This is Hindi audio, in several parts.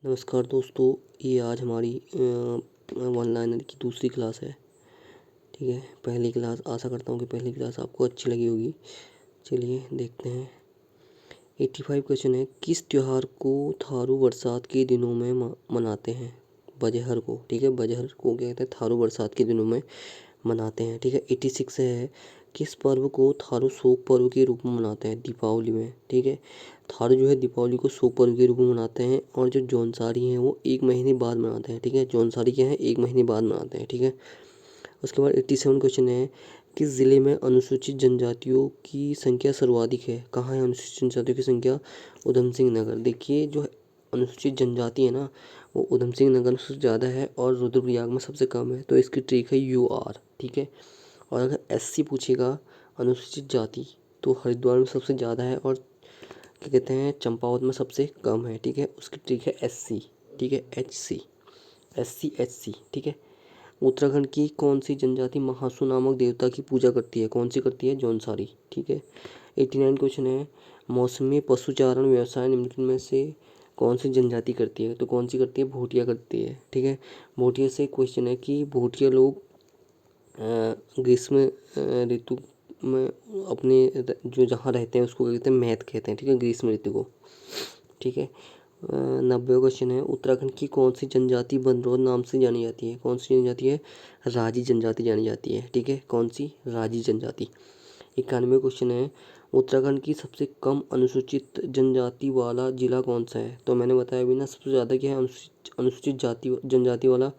नमस्कार दोस्तों, ये आज हमारी वन लाइनर की दूसरी क्लास है। ठीक है, पहली क्लास आशा करता हूँ कि पहली क्लास आपको अच्छी लगी होगी। चलिए देखते हैं। 85 क्वेश्चन है, किस त्योहार को थारू बरसात के दिनों में मनाते हैं? बजहर को। ठीक है, बजहर को क्या कहते हैं? थारू बरसात के दिनों में मनाते हैं। ठीक है। 86 है, किस पर्व को थारू शोक पर्व के रूप में मनाते हैं? दीपावली में। ठीक है, थारू जो है दीपावली को शोक पर्व के रूप में मनाते हैं, और जो जौनसारी हैं वो 1 महीने बाद मनाते हैं। ठीक है, जौनसारी क्या है? 1 महीने बाद मनाते हैं। ठीक है। उसके बाद 87 क्वेश्चन है, किस जिले में अनुसूचित जनजातियों की संख्या सर्वाधिक है? कहाँ है अनुसूचित जनजातियों की संख्या? उधम सिंह नगर। देखिए, जो अनुसूचित जनजाति है ना, वो उधम सिंह नगर में सबसे ज़्यादा है और रुद्रप्रयाग में सबसे कम है। तो इसकी ट्रिक है UR। ठीक है। और अगर SC पूछेगा अनुसूचित जाति, तो हरिद्वार में सबसे ज़्यादा है और क्या कहते हैं, चंपावत में सबसे कम है। ठीक है, उसकी ट्रिक है SC। ठीक है, HC, SC HC। ठीक है। उत्तराखंड की कौन सी जनजाति महासू नामक देवता की पूजा करती है? कौन सी करती है? जौनसारी। ठीक है। 89 क्वेश्चन है, मौसमी पशुचारण व्यवसाय निम्नलिखित में से कौन सी जनजाति करती है? तो कौन सी करती है? भोटिया करती है। ठीक है। भोटिया से क्वेश्चन है कि भोटिया लोग ग्रीष्म ऋतु में अपने जो जहाँ रहते हैं उसको कहते हैं मैथ कहते हैं। ठीक है, ग्रीष्म ऋतु को। ठीक है। 90 क्वेश्चन है, उत्तराखंड की कौन सी जनजाति बनरोध नाम से जानी जाती है? कौन सी जनजाति है? राजी जनजाति जानी जाती है। ठीक है, कौन सी? राजी जनजाति। 91 क्वेश्चन है, उत्तराखंड की सबसे कम अनुसूचित जनजाति वाला जिला कौन सा है? तो मैंने बताया अभी ना, सबसे ज़्यादा क्या है अनुसूचित जाति जनजाति वाला?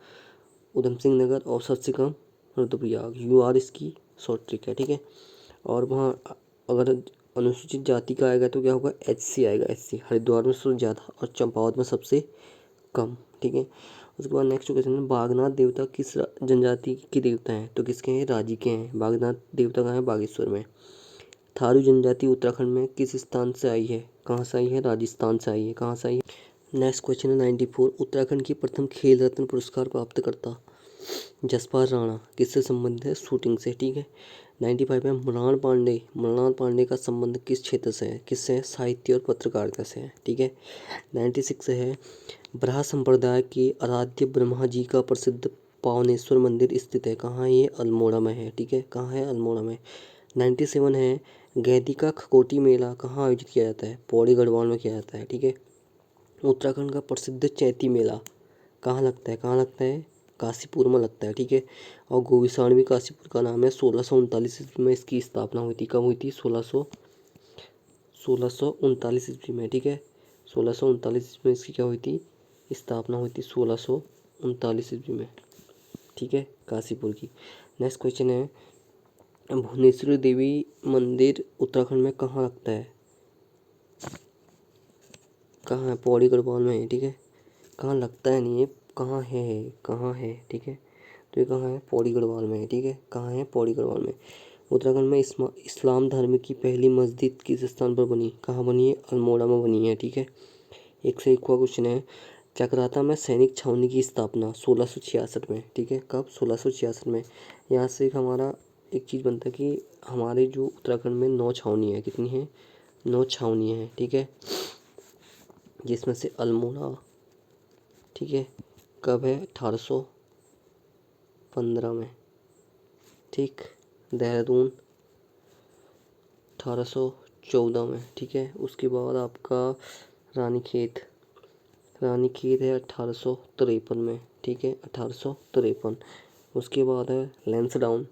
उधम सिंह नगर। और सबसे कम रुद्रप्रयाग। UR इसकी शॉर्ट ट्रिक है। ठीक है। और वहाँ अगर अनुसूचित जाति का आएगा तो क्या होगा? HC आएगा। SC हरिद्वार में सबसे ज़्यादा और चंपावत में सबसे कम। ठीक है। उसके बाद नेक्स्ट क्वेश्चन है, बागनाथ देवता किस जनजाति के देवता हैं? तो किसके हैं? राजी के हैं। बागनाथ देवता कहाँ है? बागेश्वर में। थारू जनजाति उत्तराखंड में किस स्थान से आई है? कहाँ से आई है? राजस्थान से आई है। कहाँ से आई है? नेक्स्ट क्वेश्चन है 94, उत्तराखंड की प्रथम खेल रत्न पुरस्कार प्राप्त करता जसपाल राणा किससे संबंधित है? शूटिंग से। ठीक है। 95 में मृणाल पांडे का संबंध किस क्षेत्र से है? किससे है? साहित्य और पत्रकारिता से है। ठीक है। 96 है, ब्रहा संप्रदाय के आराध्य ब्रह्मा जी का प्रसिद्ध पावनेश्वर मंदिर स्थित है। कहाँ है ये? अल्मोड़ा में है। ठीक है, कहाँ है? अल्मोड़ा में। 97 है, गैदी का खकोटी मेला कहाँ आयोजित किया जाता है? पौड़ी गढ़वाल में किया जाता है। ठीक है। उत्तराखंड का प्रसिद्ध चैती मेला कहाँ लगता है? कहाँ लगता है? काशीपुर में लगता है। ठीक है। और गोविसाण भी काशीपुर का नाम है। 1639 ईस्वी में इसकी स्थापना हुई थी। कब हुई थी? 1639 ईस्वी में। ठीक है, 1639 ईस्वी में इसकी क्या हुई थी? स्थापना हुई थी 1639 ईस्वी में। ठीक है, काशीपुर की। नेक्स्ट क्वेश्चन है, भुवनेश्वरी देवी मंदिर उत्तराखंड में कहाँ लगता है? कहाँ है? पौड़ी गढ़वाल में है। ठीक है, कहाँ लगता है नहीं है, कहाँ है? कहाँ है? ठीक है, तो ये कहाँ है? पौड़ी गढ़वाल में है। ठीक है, कहाँ है? पौड़ी गढ़वाल में। उत्तराखंड में इस्लाम धर्म की पहली मस्जिद किस स्थान पर बनी? कहाँ बनी है? अल्मोड़ा में बनी है। ठीक है। 101वां क्वेश्चन है, चकराता में सैनिक छावनी की स्थापना 1666 में। ठीक है, कब? 1666 में। यहाँ से हमारा एक चीज़ बनता है कि हमारे जो उत्तराखंड में 9 छावनी है। कितनी है? 9 छावनी है। ठीक है, जिसमें से अल्मोड़ा, ठीक है, कब है? 1815 में। ठीक, देहरादून 1814 में। ठीक है। उसके बाद आपका रानीखेत है 1853 में। ठीक है, 1853। उसके बाद है लैंसडाउन,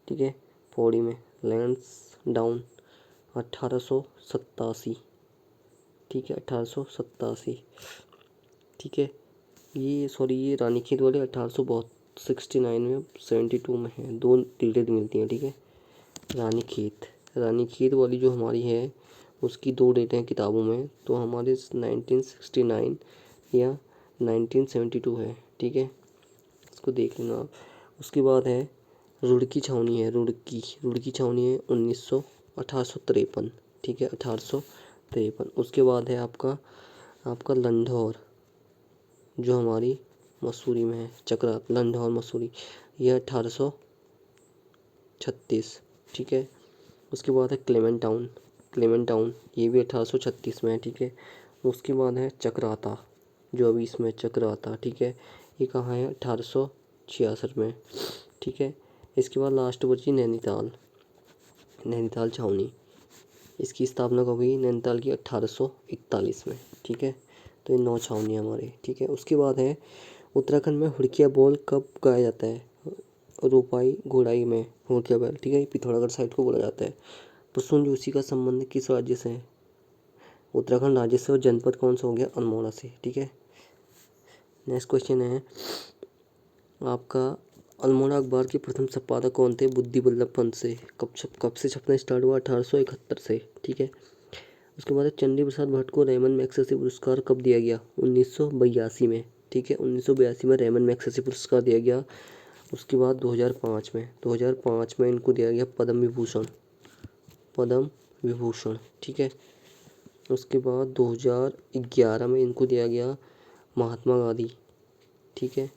ठीक है, पौड़ी में लैंसडाउन 1887। ठीक है, 1887। ठीक है, ये रानीखेत वाले 1869 में 72 में है। दो डेटें मिलती हैं। ठीक है, रानीखेत वाली जो हमारी है उसकी 2 डेटें हैं किताबों में, तो हमारे 1969 या 1972 है। ठीक है, इसको देख लेना आप। उसके बाद है रुड़की छावनी है। रुड़की छावनी है 1853। ठीक है, 1853। उसके बाद है आपका लंढौर, जो हमारी मसूरी में है। चक्रा लंढौर मसूरी, यह 1836। ठीक है। उसके बाद है क्लेमेंटाउन, ये भी 1836 में है। ठीक है। उसके बाद है चक्राता, जो अभी इसमें चक्र आता, ठीक है, ये कहाँ है, 1866 में, ठीक है। इसके बाद लास्ट बची नैनीताल, नैनीताल छावनी, इसकी स्थापना कब हुई, नैनीताल की 1841 में, ठीक है। तो ये 9 छावनी हमारे, ठीक है। उसके बाद है उत्तराखंड में हुड़किया बोल कब गाया जाता है, रोपाई घोड़ाई में हुड़किया बोल, ठीक है, ये पिथौरागढ़ साइड को बोला जाता है। पुष्पन जोशी का संबंध किस राज्य से है, उत्तराखंड राज्य से, और जनपद कौन सा हो गया, अल्मोड़ा से, ठीक है। नेक्स्ट क्वेश्चन है आपका, अल्मोड़ा अखबार के प्रथम संपादक कौन थे, बुद्धि बल्लभ पंत से। कब से छपना स्टार्ट हुआ, 1871 से, ठीक है। उसके बाद चंडी प्रसाद भट्ट को रेमन मैग्सेसे पुरस्कार कब दिया गया, 1982 में, ठीक है, 1982 में रेमन मैग्सेसे पुरस्कार दिया गया। उसके बाद 2005 में इनको दिया गया पद्म विभूषण, पद्म विभूषण, ठीक है। उसके बाद 2011 में इनको दिया गया महात्मा गांधी, ठीक है,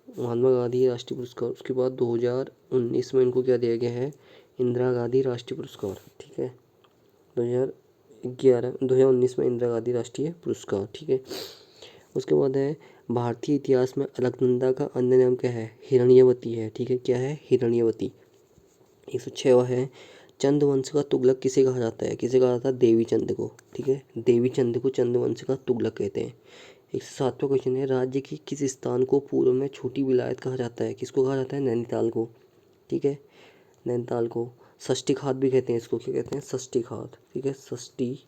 महात्मा गांधी राष्ट्रीय पुरस्कार। उसके बाद 2019 में इनको क्या दिया गया है, इंदिरा गांधी राष्ट्रीय पुरस्कार, ठीक है, 2019 में इंदिरा गांधी राष्ट्रीय पुरस्कार, ठीक है। उसके बाद है भारतीय इतिहास में अलकनंदा का अन्य नाम क्या है, हिरण्यवती है, ठीक है, क्या है, हिरण्यवती। 106वां है चंद्रवंश का तुगलक किसे कहा जाता है, किसे कहा जाता है, देवी चंद को, ठीक है, देवी चंद को चंद्रवंश का तुगलक कहते हैं। 107वां क्वेश्चन है राज्य की किस स्थान को पूर्व में छोटी विलायत कहा जाता है, किसको कहा जाता है, नैनीताल को, ठीक है, नैनीताल को। षष्ठी खात भी कहते हैं इसको, क्या कहते हैं, षष्ठी खात, ठीक है, षष्ठी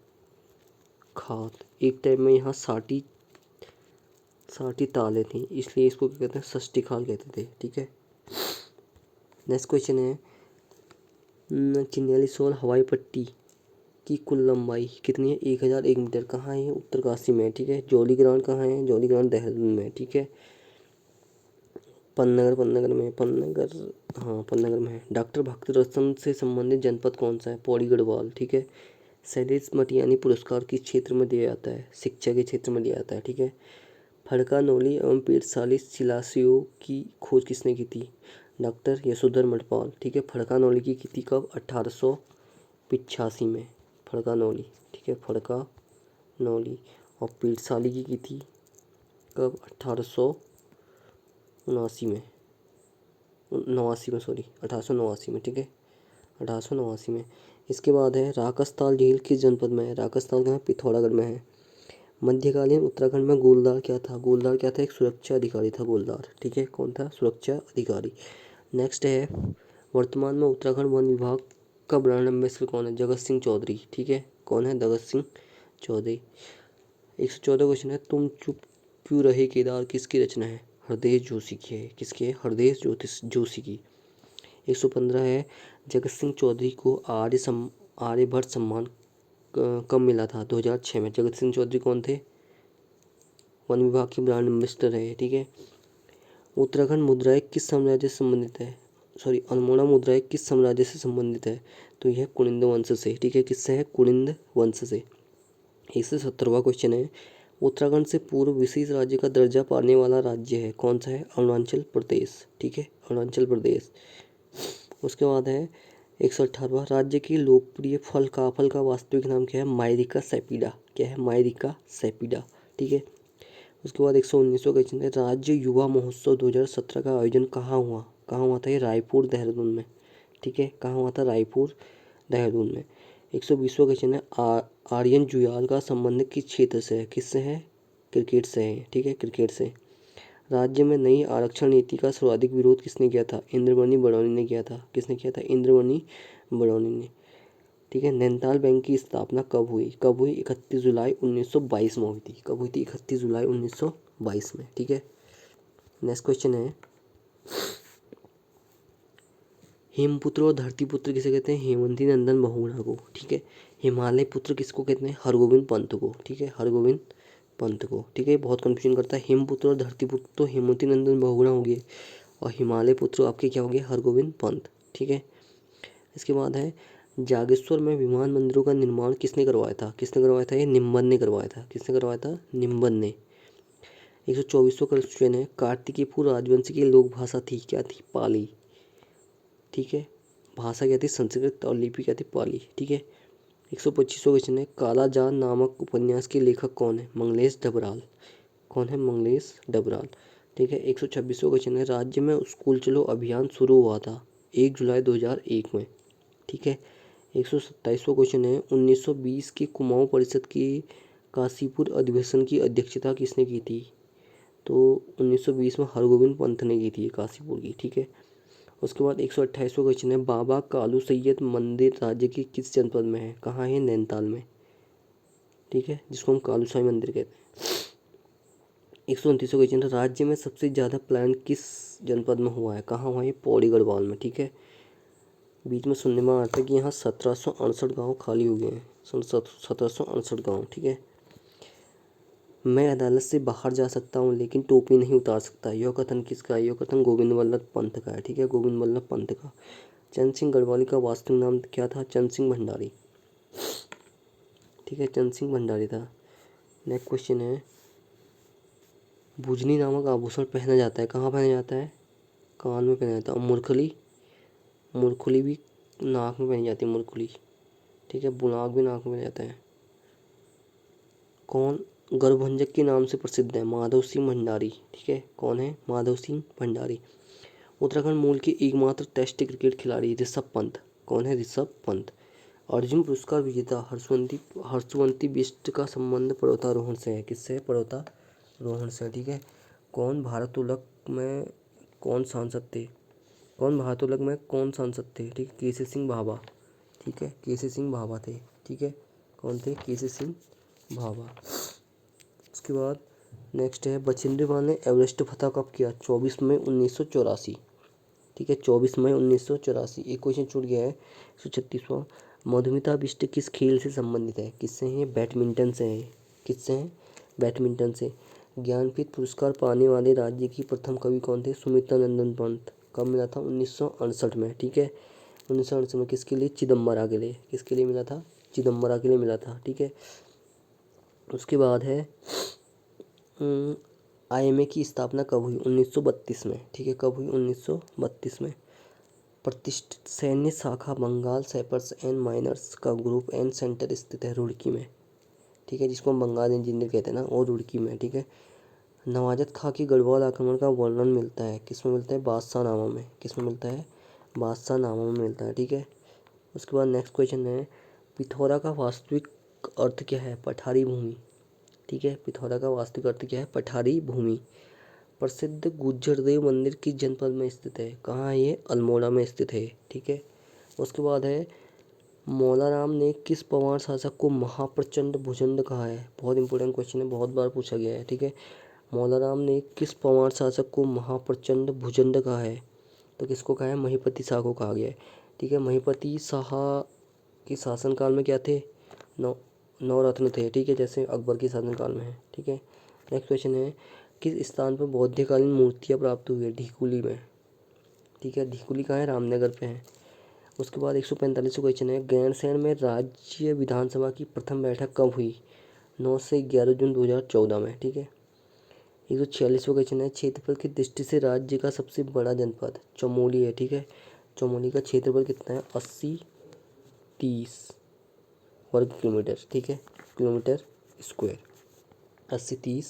खात। एक टाइम में यहाँ साठी तालें थी, इसलिए इसको क्या कहते हैं, षष्ठी खाल कहते थे, ठीक है। नेक्स्ट क्वेश्चन है चिन्यालीसोल हवाई पट्टी की कुल लंबाई कितनी है, 1001 मीटर। कहाँ है, उत्तरकाशी में, ठीक है। जौली ग्रांट कहाँ है, जौली ग्रांट देहरादून में, ठीक है। पन्नगर में, पन्नगर में है। डॉक्टर भक्त रतन से संबंधित जनपद कौन सा है, पौड़ी गढ़वाल, ठीक है। सैलिस मटियानी पुरस्कार किस क्षेत्र में दिया जाता है, शिक्षा के क्षेत्र में दिया जाता है, ठीक है। फड़का नौली एवं पीठशाली शिलाशियों की खोज किसने की थी, डॉक्टर यशोधर मठपाल, ठीक है। फड़का नौली की थी कब, 1885 में, फड़का नौली, ठीक है, फड़का नौली। और पीठशाली की थी कब, 1879 में, 1889 में, ठीक है, 1889 में। इसके बाद है राकसताल झील किस जनपद में है, राकसताल कहाँ, पिथौरागढ़ में है। मध्यकालीन उत्तराखंड में गोलदार क्या था, गोलदार क्या था, एक सुरक्षा अधिकारी था गोलदार, ठीक है, कौन था, सुरक्षा अधिकारी। नेक्स्ट है वर्तमान में उत्तराखंड वन विभाग का ब्रांड एम्बेसडर कौन है, जगत सिंह चौधरी, ठीक है, कौन है, जगत सिंह चौधरी। 114 क्वेश्चन है तुम चुप क्यों रहे केदार किसकी रचना है, हरदेश जोशी की है, किसकी है, हरदेश जोशी की। 115 है जगत सिंह चौधरी को आर्यभट्ट सम्मान कब मिला था, 2006 में। जगत सिंह चौधरी कौन थे, वन विभाग के ब्रांड एम्बेसडर रहे, ठीक है। उत्तराखंड मुद्राएं किस साम्राज्य से संबंधित है, अल्मोड़ा मुद्राएं किस साम्राज्य से संबंधित है, तो यह कुनिंद वंश से, ठीक है, किससे है, कुनिंद वंश से। 117वां क्वेश्चन है उत्तराखंड से पूर्व विशेष राज्य का दर्जा पाने वाला राज्य है, कौन सा है, अरुणाचल प्रदेश, ठीक है, अरुणाचल प्रदेश। उसके बाद है 118वां राज्य की लोकप्रिय फल का वास्तविक नाम क्या है, मायरिका सैपिडा, क्या है, मायरिका सैपिडा, ठीक है। उसके बाद 119वां क्वेश्चन है राज्य युवा महोत्सव 2017 का आयोजन कहाँ हुआ था, ये रायपुर देहरादून में, ठीक है, कहाँ हुआ था, रायपुर देहरादून में। 120वां क्वेश्चन है आर्यन जुयाल का संबंध किस क्षेत्र से है, किससे है, क्रिकेट से है, ठीक है, क्रिकेट से। राज्य में नई आरक्षण नीति का सर्वाधिक विरोध किसने किया था, इंद्रमणि बड़ौनी ने किया था, किसने किया था, इंद्रमणि बड़ौनी ने, ठीक है। नैनीताल बैंक की स्थापना कब हुई, 31 जुलाई 1922 में हुई थी, कब हुई थी, 31 जुलाई 1922 में, ठीक है। नेक्स्ट क्वेश्चन है हेमपुत्र और धरतीपुत्र किसे कहते हैं, हेमंती नंदन बहुगुणा को, ठीक है। हिमालय पुत्र किसको कहते हैं, हरगोविंद पंत को, ठीक है, हरगोविंद पंत को, ठीक है। बहुत कंफ्यूजन करता है, हेमपुत्र और धरतीपुत्र तो हेमंती नंदन बहुगुणा हो गए और हिमालय पुत्र आपके क्या हो गए, हरगोविंद पंत, ठीक है। इसके बाद है जागेश्वर में विमान मंदिरों का निर्माण किसने करवाया था, किसने करवाया था, ये निम्बन ने करवाया था, किसने करवाया था, निम्बन ने। 124वां क्वेश्चन है कार्तिकेयपुर राजवंश की लोक भाषा थी, क्या थी, पाली, ठीक है, भाषा क्या थी, संस्कृत और लिपि क्या थी, पाली, ठीक है। 125वां क्वेश्चन है, कालाजान नामक उपन्यास के लेखक कौन है? मंगलेश डबराल। कौन है? मंगलेश डबराल। ठीक है। 126वां क्वेश्चन है, राज्य में स्कूल चलो अभियान शुरू हुआ था 1 जुलाई 2001 में। ठीक है। 127वां क्वेश्चन है, 1920 की कुमाऊं परिषद की काशीपुर अधिवेशन की अध्यक्षता किसने की थी? तो 1920 में हरगोविंद पंत ने की थी काशीपुर की। ठीक है। उसके बाद 128वां क्वेश्चन है, बाबा कालू सैयद मंदिर राज्य के किस जनपद में है? कहाँ है? नैनीताल में। ठीक है, जिसको हम कालूसाई मंदिर कहते हैं। 129वां क्वेश्चन है, राज्य में सबसे ज़्यादा पलायन किस जनपद में हुआ है? कहाँ हुआ है? पौड़ी गढ़वाल में। ठीक है। बीच में सुनने में आता है कि यहाँ 1768 गाँव खाली हो गए हैं। 1768 गाँव। ठीक है। मैं अदालत से बाहर जा सकता हूँ लेकिन टोपी नहीं उतार सकता, यह कथन किसका है? यह कथन गोविंद वल्लभ पंत का है। ठीक है, गोविंद वल्लभ पंत का। चंद सिंह गढ़वाली का वास्तविक नाम क्या था? चंद सिंह भंडारी। ठीक है, चंद सिंह भंडारी था। नेक्स्ट क्वेश्चन है, भुजनी नामक आभूषण पहना जाता है, कहाँ पहना जाता है? कान में पहना जाता है। और मुरखुली, मुरखुली भी नाक में पहनी जाती है, मुरखुली। ठीक है, बुनाक भी नाक में पहना जाता है। कौन गर्भभंजक के नाम से प्रसिद्ध है? माधव सिंह भंडारी। ठीक है, कौन है? माधव सिंह भंडारी। उत्तराखंड मूल के एकमात्र टेस्ट क्रिकेट खिलाड़ी ऋषभ पंत। कौन है? ऋषभ पंत। अर्जुन पुरस्कार विजेता हर्षवंती बिष्ट का संबंध पर्वतारोहण से है। किससे है? पर्वतारोहण से। ठीक है। कौन भारोत्तोलक में कौन सांसद थे? कौन भारोत्तोलक में कौन सांसद थे? ठीक है, केसी सिंह भाभा। ठीक है, केसी सिंह भाभा थे। ठीक है, कौन थे? केसी सिंह भाभा। उसके बाद नेक्स्ट है, बछेंद्री पाल ने एवरेस्ट फतह कब किया? 24 मई 1984। ठीक है, 24 मई 1984। एक क्वेश्चन छूट गया है, 136वां। मधुमिता बिष्ट किस खेल से संबंधित है? किससे है? बैडमिंटन से है। किससे है? बैडमिंटन से। ज्ञानपीठ पुरस्कार पाने वाले राज्य की प्रथम कवि कौन थे? सुमित्रा नंदन पंत। कब मिला था? 1968 में। ठीक है, 1968 में। किसके लिए? चिदम्बरा के लिए। किसके लिए मिला था? चिदम्बरा के लिए मिला था। ठीक है। उसके बाद है IMA की स्थापना कब हुई? 1932 में। ठीक है, कब हुई? 1932 में। प्रतिष्ठित सैन्य शाखा बंगाल सैपर्स एंड माइनर्स का ग्रुप एंड सेंटर स्थित है रुड़की में। ठीक है, जिसको हम बंगाल इंजीनियर कहते हैं ना, वो रुड़की में। ठीक है। नवाजत खां की गढ़वाल आक्रमण का वर्णन मिलता है, किसमें मिलता है? बादशाहनामा में। किसमें मिलता है? बादशाहनामा में मिलता है। ठीक है। उसके बाद नेक्स्ट क्वेश्चन है, पिथौरा का वास्तविक अर्थ क्या है? पठारी भूमि। ठीक है, पिथौरा का वास्तविक अर्थ क्या है? पठारी भूमि। प्रसिद्ध गुज्जरदेव मंदिर किस जनपद में स्थित है? कहाँ है ये? अल्मोड़ा में स्थित है। ठीक है। उसके बाद है, मौलाराम ने किस पवार शासक को महाप्रचंड भुजंड कहा है? बहुत इंपॉर्टेंट क्वेश्चन है, बहुत बार पूछा गया है। ठीक है, मौलाराम ने किस पवार शासक को महाप्रचंड भुजंड कहा है? तो किसको कहा है? महीपति शाह को कहा गया है। ठीक है, महीपति शाह के शासनकाल में क्या थे? नौ रत्न थे। ठीक है, जैसे अकबर के शासनकाल में है। ठीक है। नेक्स्ट क्वेश्चन है, किस स्थान पर बौद्धकालीन मूर्तियाँ प्राप्त हुई है? ढिकुली में। ठीक है, ढिकुली कहाँ है? रामनगर पे है। उसके बाद 145वां क्वेश्चन है, गैरसैंण में राज्य विधानसभा की प्रथम बैठक कब हुई? 9 से 11 जून 2014 में। ठीक है। 146वां क्वेश्चन है, क्षेत्रफल की दृष्टि से राज्य का सबसे बड़ा जनपद चमोली है। ठीक है, चमोली का क्षेत्रफल कितना है? 80-30 वर्ग किलोमीटर। ठीक है, किलोमीटर स्क्वायर। 80-30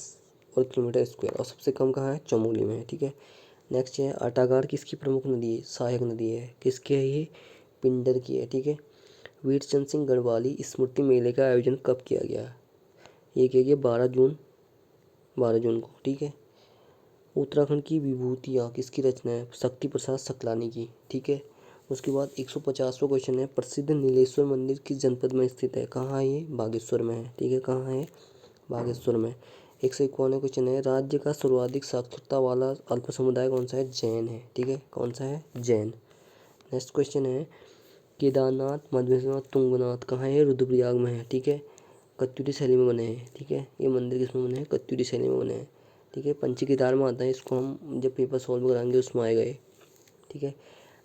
वर्ग किलोमीटर स्क्वायर। और सबसे कम कहाँ है? चमोली में है। ठीक है। नेक्स्ट है, अटागाड़ किसकी प्रमुख नदी है? सहायक नदी है। किसकी है ये? पिंडर की है। ठीक है। वीरचंद सिंह गढ़वाली स्मृति मेले का आयोजन कब किया गया? ये किया गया 12 जून को। ठीक है। उत्तराखंड की विभूतियाँ किसकी रचना है? शक्ति प्रसाद सकलानी की। ठीक है। उसके बाद 150वां क्वेश्चन है, प्रसिद्ध नीलेश्वर मंदिर किस जनपद में स्थित है? कहाँ है ये? बागेश्वर में है। ठीक है, कहाँ है? बागेश्वर में। 151वां क्वेश्चन है, राज्य का सर्वाधिक साक्षरता वाला अल्प समुदाय कौन सा है? जैन है। ठीक है, कौन सा है? जैन। नेक्स्ट क्वेश्चन है, केदारनाथ मधेश्वरनाथ तुंगनाथ कहाँ है? रुद्रप्रयाग में है। ठीक है, कत्यूरी शैली में बने हैं। ठीक है, ये मंदिर किसमें बने हैं? कत्यूरी शैली में बने हैं। ठीक है, पंच केदार में आता है, इसको हम जब पेपर सॉल्व कराएंगे उसमें आएगा ये। ठीक है।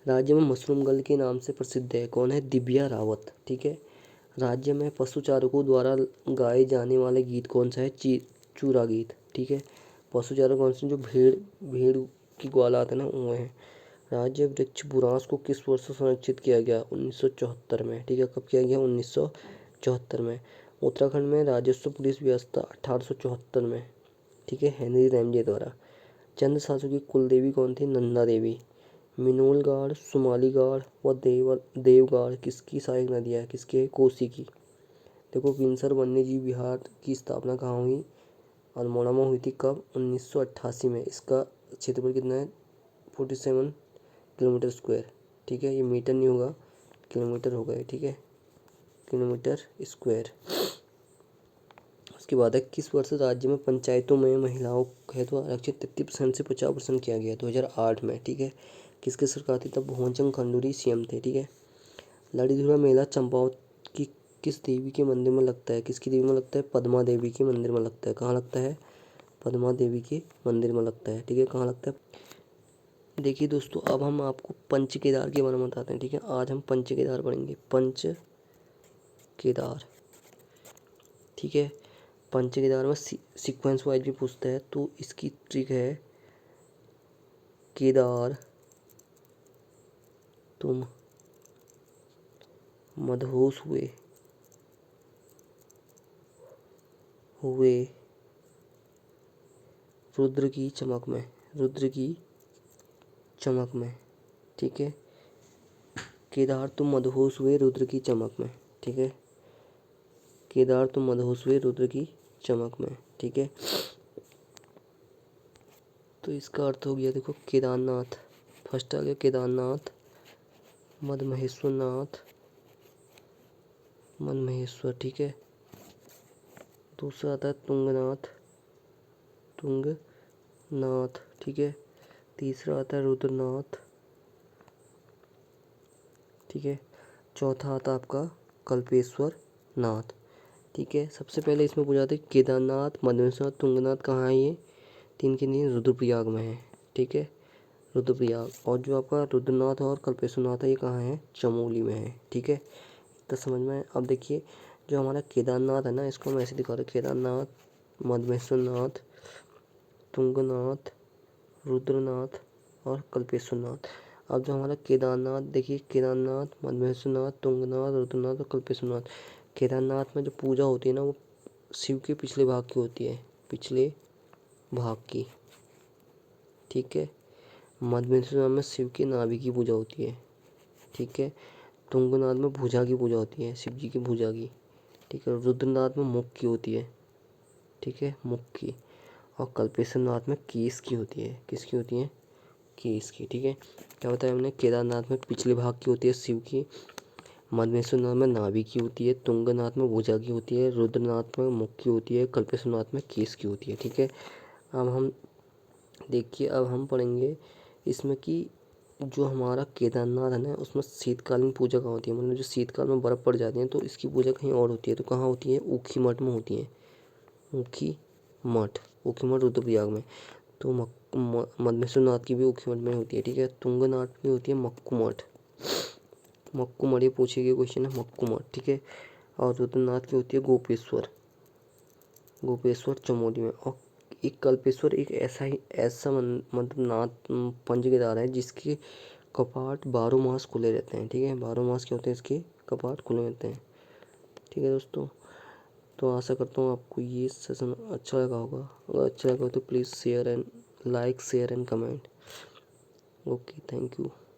राज्य में मशरूम गर्ल के नाम से प्रसिद्ध है, कौन है? दिव्या रावत। ठीक है। राज्य में पशुचारकों द्वारा गाए जाने वाले गीत कौन सा है? चूरा गीत। ठीक है, पशुचारक कौन से? जो भेड़ भेड़ की ग्वाला आते हैं ना, वो है। राज्य वृक्ष बुरांस को किस वर्ष संरक्षित किया गया? 1974 में। ठीक है, कब किया गया? 1974 74 में। उत्तराखंड में राजस्व पुलिस व्यवस्था 1874 में, ठीक है, हेनरी रैमजे द्वारा। चंद शासकों की कुल देवी कौन थी? नंदा देवी। मिनोलगाड़, सुमालीगाड़ व देवगाड़ किसकी सहायक नदियाँ है? किसकी है? कोसी की। देखो, किंसर वन्यजीव विहार की स्थापना कहाँ हुई? अल्मोड़ा में हुई थी। कब? 1988 में। इसका क्षेत्रफल कितना है? 47 किलोमीटर स्क्वायर, ठीक है। ये मीटर नहीं होगा, किलोमीटर होगा ये, ठीक है, किलोमीटर स्क्वायर। उसके बाद है, किस वर्ष राज्य में पंचायतों में महिलाओं हेतु आरक्षण 33% से 50% किया गया? 2008 में, ठीक है। किसकी सरकार थी तब? भुवन चंद्र खंडूरी सीएम थे, ठीक है। लड़ीधुरा मेला चंपावत की किस देवी के मंदिर में लगता है? किसकी देवी में लगता है? पद्मा देवी के मंदिर में लगता है। कहाँ लगता है? पद्मा देवी के मंदिर में लगता है, ठीक है। कहाँ लगता है? देखिए दोस्तों, अब हम आपको पंच केदार के बारे में बताते हैं, ठीक है। आज हम पंच केदार पढ़ेंगे, पंच केदार, ठीक है। पंच केदार में सीक्वेंस वाइज भी पूछता है, तो इसकी ट्रिक है, केदार तुम मदहोश हुए रुद्र की चमक में, रुद्र की चमक में, ठीक है। केदार तुम मदहोश हुए रुद्र की चमक में, ठीक है। केदार तुम मदहोश हुए रुद्र की चमक में, ठीक है। तो इसका अर्थ हो गया, देखो, केदारनाथ। फर्स्ट आ गया केदारनाथ, मदमहेश्वरनाथ, मदमहेश्वर, ठीक है। दूसरा आता है तुंगनाथ, तुंगनाथ, ठीक है। तीसरा आता है रुद्रनाथ, ठीक है। चौथा आता है आपका कल्पेश्वर नाथ, ठीक है। सबसे पहले इसमें पूछा था केदारनाथ, मदमहेश्वर, तुंगनाथ कहाँ है? ये तीन के नहीं, रुद्रप्रयाग में है, ठीक है, रुद्रप्रयाग। और जो आपका रुद्रनाथ और कल्पेश्वर नाथ है, ये कहाँ है? चमोली में है, ठीक है। तो समझ में। अब देखिए, जो हमारा केदारनाथ है ना, इसको हम ऐसे दिखा रहे, केदारनाथ, मदमहेश्वर नाथ, तुंगनाथ, रुद्रनाथ और कल्पेश्वर नाथ। अब जो हमारा केदारनाथ, देखिए, केदारनाथ, मदमहेश्वर नाथ, तुंगनाथ, रुद्रनाथ और कल्पेश्वर नाथ। केदारनाथ में जो पूजा होती है ना, वो शिव के पिछले भाग की होती है, पिछले भाग की, ठीक है। मदमहेश्वर नाथ में शिव के नाभि की पूजा होती है, ठीक है। तुंगनाथ में भुजा की पूजा होती है, शिव जी की भुजा की, ठीक है। रुद्रनाथ में मुख की होती है, ठीक है, मुख की। और कल्पेश्वर नाथ में केस की होती है। किसकी होती है? केस की, ठीक है। क्या बताया हमने? केदारनाथ में पिछले भाग की होती है शिव की, मदमहेश्वर नाथ में नाभि की होती है, तुंगनाथ में भुजा की होती है, रुद्रनाथ में मुख की होती है, कल्पेश्वर नाथ में केस की होती है, ठीक है। अब हम देखिए, अब हम पढ़ेंगे इसमें कि जो हमारा केदारनाथ है ना, उसमें शीतकालीन पूजा कहाँ होती है? मतलब जो शीतकाल में बर्फ़ पड़ जाती है, तो इसकी पूजा कहीं और होती है। तो कहाँ होती है? ऊखी मठ में होती है, ऊखी मठ, ऊखी मठ रुद्रप्रयाग में। तो मदमहेश्वर नाथ की भी ऊखी मठ में होती है, ठीक है। तुंगनाथ में होती है मक्कू मठ, मक्कू मठ, ये पूछे गए क्वेश्चन है, मक्कू मठ, ठीक है। और रुद्रनाथ की होती है गोपेश्वर, गोपेश्वर चमोली में। और एक कल्पेश्वर एक ऐसा मतलब नाथ पंच केदार है जिसके कपाट 12 मास खुले रहते हैं, ठीक है। 12 मास क्या होते हैं? इसके कपाट खुले रहते हैं, ठीक है दोस्तों। तो आशा करता हूँ आपको ये सेशन अच्छा लगा होगा। अगर अच्छा लगा हो तो please share and like, share and comment. Okay, thank you.